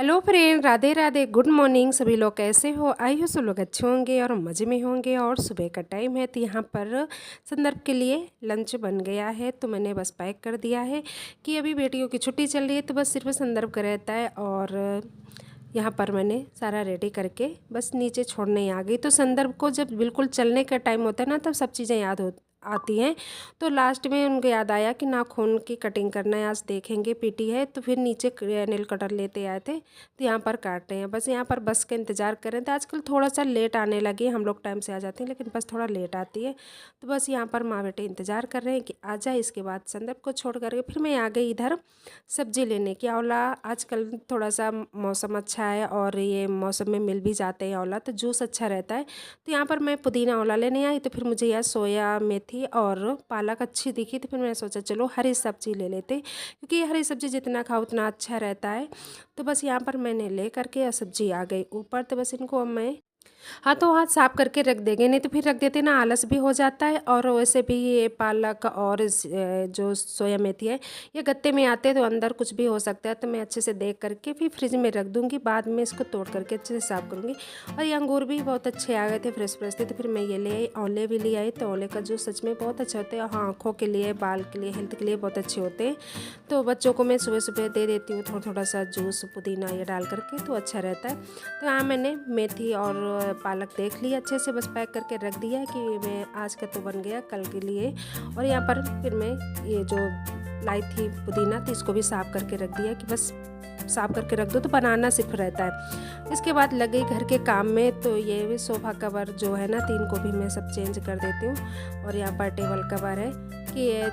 Hello friend, Radhe Radhe, good morning. सभी लोग कैसे हो? आई हो सब लोग अच्छे होंगे और मज़े में होंगे। और सुबह का टाइम है तो यहाँ पर संदर्भ के लिए लंच बन गया है, तो मैंने बस पैक कर दिया है कि अभी बेटियों की छुट्टी चल रही है तो बस सिर्फ संदर्भ का रहता है। और यहाँ पर मैंने सारा रेडी करके बस नीचे छोड़ने आ गई। तो संदर्भ को जब बिल्कुल चलने का टाइम होता है ना, तब सब चीज़ें याद हो आती हैं। तो लास्ट में उनको याद आया कि नाखून की कटिंग करना है, आज देखेंगे पीटी है। तो फिर नीचे नेल कटर लेते आए थे, तो यहाँ पर काट रहे हैं। बस यहाँ पर बस का इंतज़ार कर रहे थे। आजकल थोड़ा सा लेट आने लगी, हम लोग टाइम से आ जाते हैं लेकिन बस थोड़ा लेट आती है। तो बस यहाँ पर माँ बेटे इंतज़ार कर रहे हैं कि आ जाए। इसके बाद संदर्भ को छोड़ करके फिर मैं आ गई इधर सब्जी लेने की। आंवला आजकल थोड़ा सा मौसम अच्छा है और ये मौसम में मिल भी जाते हैं आंवला, तो जूस अच्छा रहता है। तो यहाँ पर मैं पुदीना आंवला लेने आई, तो फिर मुझे यह सोया मेथी और पालक अच्छी दिखी, तो फिर मैंने सोचा चलो हरी सब्जी ले लेते, क्योंकि ये हरी सब्जी जितना खाओ उतना अच्छा रहता है। तो बस यहाँ पर मैंने ले करके सब्जी आ गई ऊपर। तो बस इनको अब मैं हाथों हाथ साफ करके रख देंगे, नहीं तो फिर रख देते ना आलस भी हो जाता है। और वैसे भी ये पालक और जो सोया मेथी है ये गत्ते में आते हैं, तो अंदर कुछ भी हो सकता है। तो मैं अच्छे से देख करके फिर फ्रिज में रख दूँगी, बाद में इसको तोड़ करके अच्छे से साफ़ करूँगी। और ये अंगूर भी बहुत अच्छे आ गए थे, फ्रेश फ्रेश थे, तो फिर मैं ये ले आई। आंवले भी ले आई, तो आंवले का जूस सच में बहुत अच्छा होता है। हाँ, आँखों के लिए, बाल के लिए, हेल्थ के लिए बहुत अच्छे होते हैं। तो बच्चों को मैं सुबह सुबह दे देती हूँ थोड़ा थोड़ा सा जूस पुदीना ये डाल करके, तो अच्छा रहता है। तो यहाँ मैंने मेथी और पालक देख लिया अच्छे से, बस पैक करके रख दिया कि मैं आज का तो बन गया कल के लिए। और यहाँ पर फिर मैं ये जो लाई थी पुदीना, तो इसको भी साफ़ करके रख दिया कि बस साफ़ करके रख दो तो बनाना सिर्फ रहता है। इसके बाद लग गई घर के काम में। तो ये भी सोफ़ा कवर जो है ना, तो इनको भी मैं सब चेंज कर देती हूँ। और यहाँ पर टेबल कवर है कि ये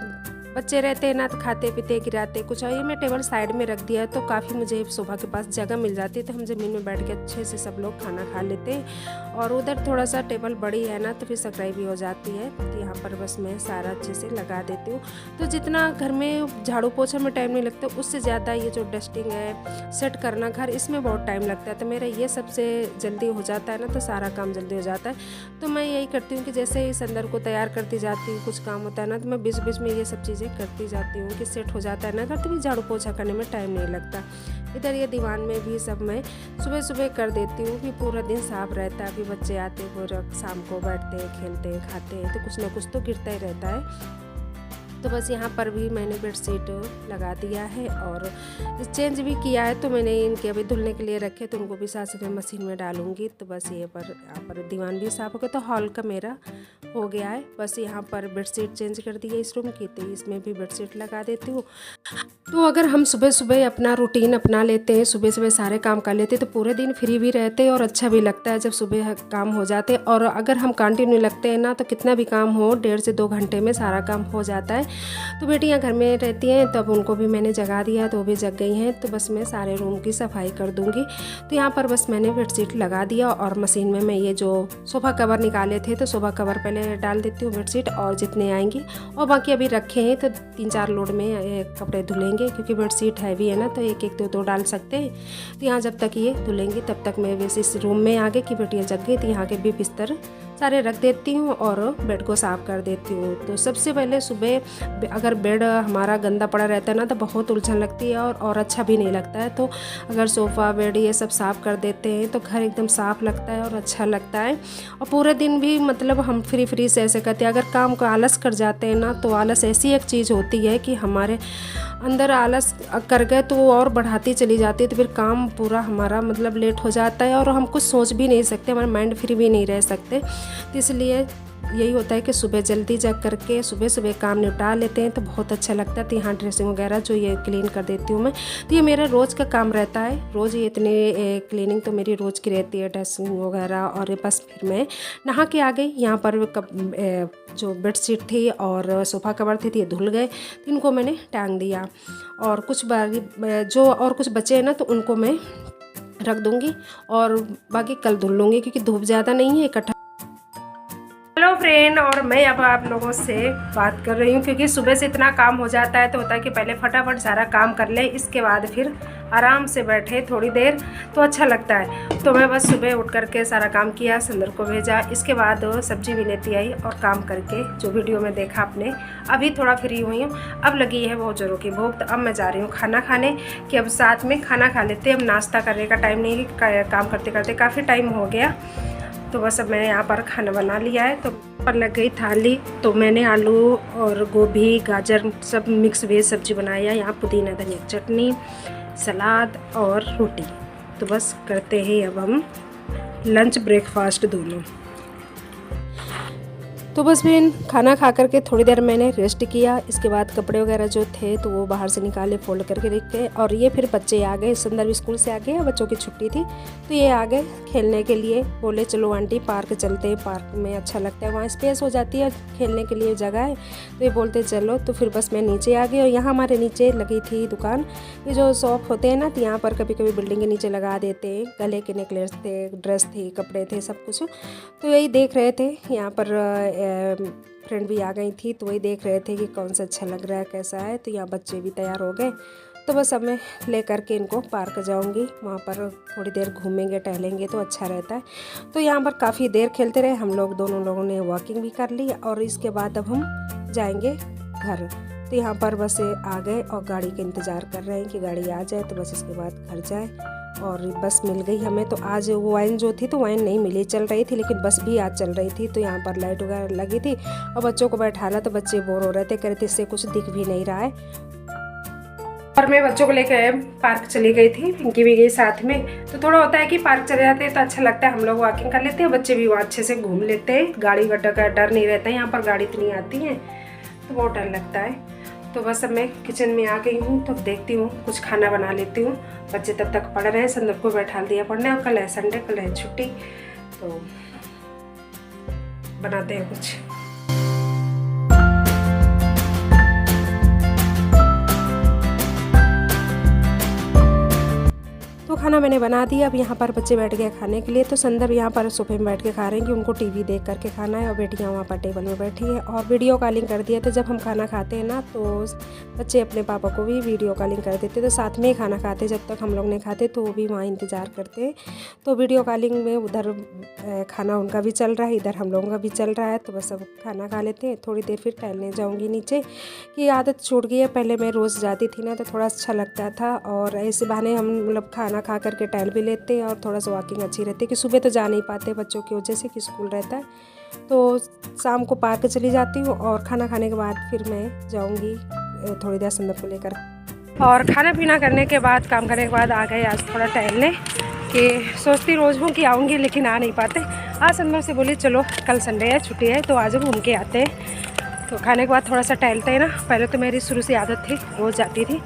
बच्चे रहते हैं ना, तो खाते पीते गिराते कुछ, और ये मैं टेबल साइड में रख दिया है, तो काफ़ी मुझे सोफ़ा के पास जगह मिल जाती है। तो हम ज़मीन में बैठ के अच्छे से सब लोग खाना खा लेते हैं। और उधर थोड़ा सा टेबल बड़ी है ना, तो फिर सकराई भी हो जाती है। तो यहाँ पर बस मैं सारा अच्छे से लगा देती हूँ। तो जितना घर में झाड़ू पोछा में टाइम नहीं लगता, उससे ज़्यादा ये जो डस्टिंग है, सेट करना घर, इसमें बहुत टाइम लगता है। तो मेरा ये सबसे जल्दी हो जाता है ना, तो सारा काम जल्दी हो जाता है। तो मैं यही करती हूँ कि जैसे ही संदर्भ को तैयार करती जाती हूँ, कुछ काम होता है ना, तो मैं बीच बीच में ये सब चीज़ें करती जाती हूँ कि सेट हो जाता है ना घर, तो भी झाड़ू पोछा करने में टाइम नहीं लगता। इधर ये दीवान में भी सब मैं सुबह सुबह कर देती हूँ कि पूरा दिन साफ रहता है। अभी बच्चे आते हैं, पूरा शाम को बैठते हैं, खेलते हैं, खाते हैं, तो कुछ ना कुछ तो गिरता ही रहता है। तो बस यहाँ पर भी मैंने बेडशीट लगा दिया है और चेंज भी किया है। तो मैंने इनके अभी धुलने के लिए रखे, तो उनको भी साथ में मशीन में डालूंगी। तो बस यहाँ पर दीवान भी साफ़ हो गया, तो हॉल का मेरा हो गया है। बस यहाँ पर बेडशीट चेंज कर दी है इस रूम की, तो इसमें भी बेडशीट लगा देती हूँ। तो अगर हम सुबह सुबह अपना रूटीन अपना लेते हैं, सुबह सुबह सारे काम कर लेते हैं, तो पूरे दिन फ्री भी रहते हैं और अच्छा भी लगता है जब सुबह काम हो जाते हैं। और अगर हम कंटिन्यू लगते हैं ना, तो कितना भी काम हो 1.5 से 2 घंटे में सारा काम हो जाता है। तो बेटियां घर में रहती हैं, तब उनको भी मैंने जगा दिया है, तो वो भी जग गई हैं। तो बस मैं सारे रूम की सफाई कर दूंगी। तो यहाँ पर बस मैंने बेडशीट लगा दिया और मशीन में मैं ये जो सोफ़ा कवर निकाले थे, तो सोफ़ा कवर पहले डाल देती हूँ बेडशीट, और जितने आएंगी, और बाकी अभी रखे हैं तो 3-4 लोड में कपड़े धुलेंगे, क्योंकि बेडशीट हैवी है ना, तो एक एक दो डाल सकते हैं। तो यहाँ जब तक ये धुलेंगी तब तक मैं वैसे इस रूम में आगे की बेटियाँ जग गई, तो यहाँ के भी बिस्तर सारे रख देती हूँ और बेड को साफ़ कर देती हूँ। तो सबसे पहले सुबह अगर बेड हमारा गंदा पड़ा रहता है ना, तो बहुत उलझन लगती है और अच्छा भी नहीं लगता है। तो अगर सोफ़ा बेड ये सब साफ़ कर देते हैं तो घर एकदम साफ़ लगता है और अच्छा लगता है। और पूरे दिन भी मतलब हम फ्री से ऐसे करते हैं। अगर काम को आलस कर जाते हैं ना, तो आलस ऐसी एक चीज़ होती है कि हमारे अंदर आलस कर गए तो वो और बढ़ाती चली जाती है, तो फिर काम पूरा हमारा मतलब लेट हो जाता है और हम कुछ सोच भी नहीं सकते, हमारा माइंड फ्री भी नहीं रह सकते। तो इसलिए यही होता है कि सुबह जल्दी जग करके सुबह सुबह काम निपटा लेते हैं, तो बहुत अच्छा लगता है। तो यहाँ ड्रेसिंग वगैरह जो ये क्लीन कर देती हूँ मैं, तो ये मेरा रोज़ का काम रहता है। रोज़ ये इतने क्लीनिंग तो मेरी रोज़ की रहती है, ड्रेसिंग वगैरह। और बस फिर मैं नहा के आ गई। यहाँ पर जो बेडशीट थी और सोफ़ा कवर थे, ये धुल गए, तो इनको मैंने टांग दिया। और कुछ कुछ बचे हैं ना, तो उनको मैं रख दूँगी और बाकी कल धुल लूँगी, क्योंकि धूप ज़्यादा नहीं है इकट्ठा। Hello friend. फ्रेंड, और मैं अब आप लोगों से बात कर रही हूँ क्योंकि सुबह से इतना काम हो जाता है तो होता है कि पहले फटाफट सारा काम कर ले, इसके बाद फिर आराम से बैठे थोड़ी देर तो अच्छा लगता है। तो मैं बस सुबह उठ करके सारा काम किया, सुंदर को भेजा, इसके बाद सब्जी भी लेती आई और काम करके जो वीडियो में देखा आपने, अभी थोड़ा फ्री हुई हूँ। अब लगी है बहुत ज़ोरों की भूख, तो अब मैं जा रही हूँ खाना खाने कि अब साथ में खाना खा लेते। अब नाश्ता करने का टाइम नहीं, काम करते करते काफ़ी टाइम हो गया। तो बस अब मैंने यहाँ पर खाना बना लिया है। तो पर लग गई थाली, तो मैंने आलू और गोभी गाजर सब मिक्स वेज सब्जी बनाई है। यहाँ पुदीना धनिया चटनी, सलाद और रोटी। तो बस करते हैं अब हम लंच ब्रेकफास्ट दोनों। तो बस फिर खाना खा करके थोड़ी देर मैंने रेस्ट किया। इसके बाद कपड़े वगैरह जो थे तो वो बाहर से निकाले, फोल्ड करके रख गए। और ये फिर बच्चे आ गए, सुंदर भी स्कूल से आ गए, बच्चों की छुट्टी थी तो ये आ गए खेलने के लिए। बोले चलो आंटी पार्क चलते हैं, पार्क में अच्छा लगता है, वहाँ स्पेस हो जाती है, खेलने के लिए जगह है। तो ये बोलते चलो। तो फिर बस मैं नीचे आ गई और यहाँ हमारे नीचे लगी थी दुकान। ये जो शॉप होते हैं ना, तो यहाँ पर कभी कभी बिल्डिंग के नीचे लगा देते हैं, गले के नेकलेस थे, ड्रेस थी, कपड़े थे, सब कुछ। तो यही देख रहे थे। यहाँ पर फ्रेंड भी आ गई थी तो वही देख रहे थे कि कौन सा अच्छा लग रहा है, कैसा है। तो यहाँ बच्चे भी तैयार हो गए। तो बस अब मैं ले करके इनको पार्क जाऊंगी, वहाँ पर थोड़ी देर घूमेंगे टहलेंगे तो अच्छा रहता है। तो यहाँ पर काफ़ी देर खेलते रहे हम लोग, दोनों लोगों ने वॉकिंग भी कर ली। और इसके बाद अब हम जाएंगे घर। तो यहाँ पर बस आ गए और गाड़ी का इंतज़ार कर रहे हैं कि गाड़ी आ जाए तो बस इसके बाद घर जाए। और बस मिल गई हमें। तो आज वो वाइन जो थी तो वाइन नहीं मिली, चल रही थी, लेकिन बस भी आज चल रही थी। तो यहाँ पर लाइट वगैरह लगी थी और बच्चों को बैठाला तो बच्चे बोर हो रहे थे, कह रहे थे इससे कुछ दिख भी नहीं रहा है। और मैं बच्चों को लेकर पार्क चली गई थी, पिंकी भी गई साथ में। तो थोड़ा होता है कि पार्क चले जाते हैं तो अच्छा लगता है, हम लोग वॉकिंग कर लेते हैं, बच्चे भी वहाँ अच्छे से घूम लेते हैं, गाड़ी गड्ढा का डर नहीं रहता है। यहाँ पर गाड़ी इतनी आती है तो बहुत डर लगता है। तो बस अब मैं किचन में आ गई हूँ, तो देखती हूँ कुछ खाना बना लेती हूँ। बच्चे तब तक पढ़ रहे हैं, संदर्भ को बैठा दिया पढ़ने, और कल है संडे, कल है छुट्टी, तो बनाते हैं कुछ। तो खाना मैंने बना दिया। अब यहाँ पर बच्चे बैठ गए खाने के लिए। तो संदर्भ यहाँ पर सोफे में बैठ के खा रहे हैं कि उनको टीवी देख करके खाना है, और बेटियाँ वहाँ पर टेबल में बैठी है। और वीडियो कॉलिंग कर दिया। तो जब हम खाना खाते हैं ना तो बच्चे अपने पापा को भी वीडियो कॉलिंग कर देते, तो साथ में ही खाना खाते। जब तक हम लोग नहीं खाते तो वो भी वहाँ इंतज़ार करते हैं। तो वीडियो कॉलिंग में उधर खाना उनका भी चल रहा है, इधर हम लोगों का भी चल रहा है। तो बस अब खाना खा लेते हैं, थोड़ी देर फिर टहलने जाऊँगी नीचे, कि आदत छूट गई है। पहले मैं रोज़ जाती थी ना तो थोड़ा अच्छा लगता था, और ऐसे बहाने हम मतलब खाना खा करके टहल भी लेते हैं और थोड़ा सा वॉकिंग अच्छी रहती है। कि सुबह तो जा नहीं पाते बच्चों की वजह से कि स्कूल रहता है। तो शाम को पार्क चली जाती हूँ और खाना खाने के बाद फिर मैं जाऊँगी थोड़ी देर सुंदर को लेकर। और खाना पीना करने के बाद, काम करने के बाद आ गए आज थोड़ा टहलने, कि सोचती रोज़ हूँ कि आऊँगी लेकिन आ नहीं पाते। आज सुंदर से बोली चलो कल संडे है, छुट्टी है, तो आज घूम के आते हैं। तो खाने के बाद थोड़ा सा टहलते हैं ना। पहले तो मेरी शुरू से आदत थी, रोज़ जाती थी,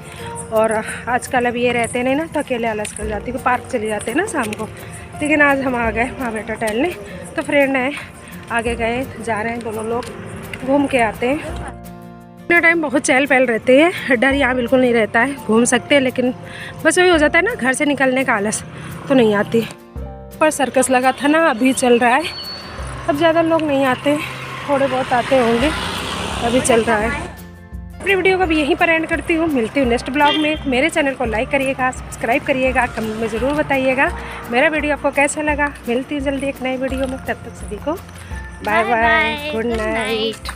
और आजकल अब ये रहते नहीं ना तो अकेले आलस कर जाती हूँ, पार्क चले जाते हैं ना शाम को। लेकिन आज हम आ गए वहाँ बेटा टहलने। तो फ्रेंड है आगे गए, जा रहे हैं दोनों लोग, घूम के आते हैं। इतना टाइम बहुत चहल पहल रहते हैं, डर यहाँ बिल्कुल नहीं रहता है, घूम सकते हैं। लेकिन बस वही हो जाता है ना, घर से निकलने का आलस तो नहीं आती। पर सर्कस लगा था ना, अभी चल रहा है। अब ज़्यादा लोग नहीं आते, थोड़े बहुत आते होंगे, अभी चल रहा है। अपनी वीडियो को भी यहीं पर एंड करती हूँ। मिलती हूँ नेक्स्ट ब्लॉग में। मेरे चैनल को लाइक करिएगा, सब्सक्राइब करिएगा, कमेंट में ज़रूर बताइएगा मेरा वीडियो आपको कैसा लगा। मिलती हूँ जल्दी एक नई वीडियो में, तब तक सभी को बाय बाय, गुड नाइट।